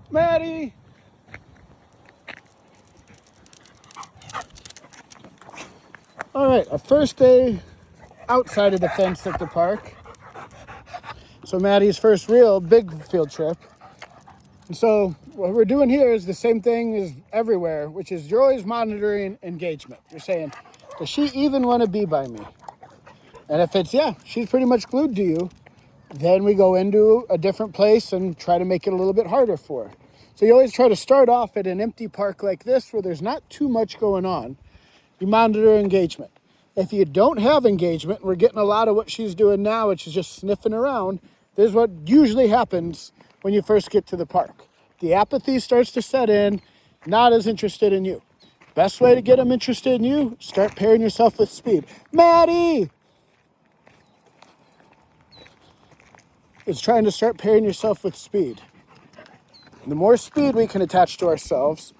Maddie! All right, our first day outside of the fence at the park. So Maddie's first real big field trip. And so what we're doing here is the same thing as everywhere, which is you're always monitoring engagement. You're saying, does she even want to be by me? And if it's, yeah, she's pretty much glued to you, then we go into a different place and try to make it a little bit harder for her. So you always try to start off at an empty park like this where there's not too much going on. You monitor engagement. If you don't have engagement, we're getting a lot of what she's doing now, which is just sniffing around. This is what usually happens when you first get to the park. The apathy starts to set in, not as interested in you. Best way to get them interested in you, start pairing yourself with speed. Maddie! Is trying to start pairing yourself with speed. The more speed we can attach to ourselves,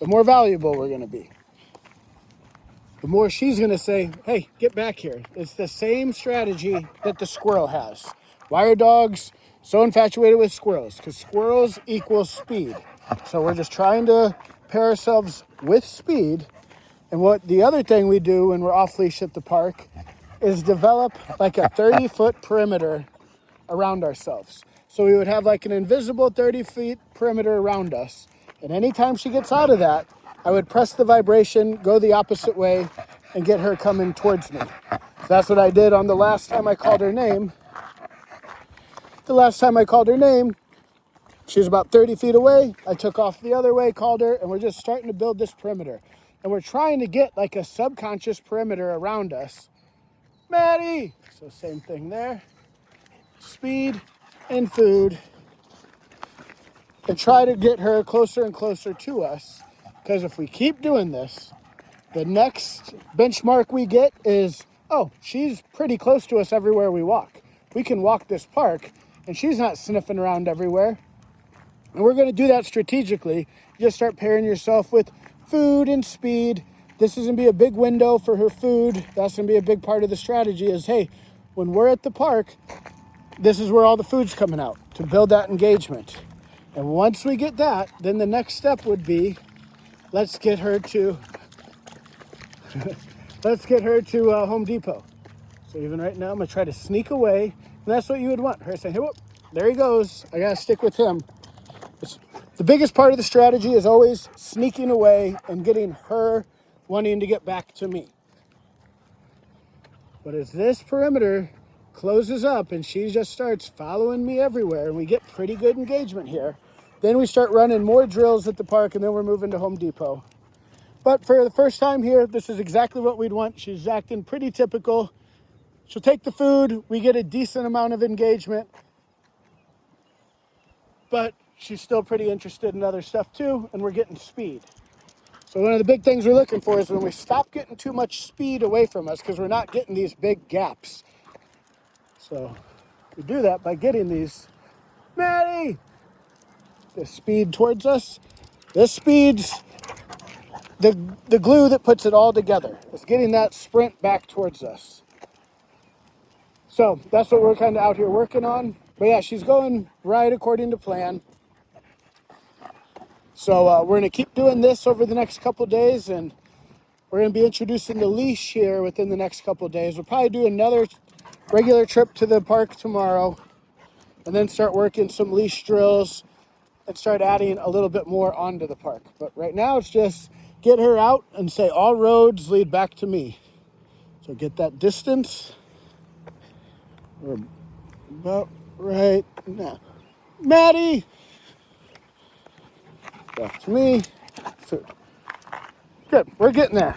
the more valuable we're going to be. The more she's going to say, hey, get back here. It's the same strategy that the squirrel has. Why are dogs so infatuated with squirrels? Because squirrels equal speed. So we're just trying to pair ourselves with speed. And what the other thing we do when we're off leash at the park is develop like a 30-foot perimeter around ourselves. So we would have like an invisible 30 feet perimeter around us. And anytime she gets out of that, I would press the vibration, go the opposite way, and get her coming towards me. So that's what I did on the last time I called her name. The last time I called her name, she was about 30 feet away. I took off the other way, called her, and we're just starting to build this perimeter. And we're trying to get like a subconscious perimeter around us. Maddie! So same thing there. Speed and food, and try to get her closer and closer to us, because if we keep doing this, the next benchmark we get is, oh, she's pretty close to us everywhere we walk. We can walk this park and she's not sniffing around everywhere. And we're going to do that strategically. You just start pairing yourself with food and speed. This is going to be a big window for her food. That's going to be a big part of the strategy is, hey, when we're at the park, this is where all the food's coming out to build that engagement. And once we get that, then the next step would be, let's get her to Home Depot. So even right now, I'm gonna try to sneak away. And that's what you would want. Her saying, hey, whoop, there he goes. I gotta stick with him. The biggest part of the strategy is always sneaking away and getting her wanting to get back to me. But as this perimeter closes up and she just starts following me everywhere and we get pretty good engagement here, then we start running more drills at the park and then we're moving to Home Depot. But for the first time here, this is exactly what we'd want. She's acting pretty typical. She'll take the food. We get a decent amount of engagement. But she's still pretty interested in other stuff too, and we're getting speed. So one of the big things we're looking for is when we stop getting too much speed away from us, because we're not getting these big gaps. So we do that by getting these, Maddie, the speed towards us. This speed's the glue that puts it all together. It's getting that sprint back towards us. So that's what we're kind of out here working on. But yeah, she's going right according to plan. So we're going to keep doing this over the next couple days, and we're going to be introducing the leash here within the next couple of days. We'll probably do another regular trip to the park tomorrow, and then start working some leash drills and start adding a little bit more onto the park. But right now it's just get her out and say all roads lead back to me. So get that distance. We're about right now. Maddie! Back to me. Food. Good, we're getting there.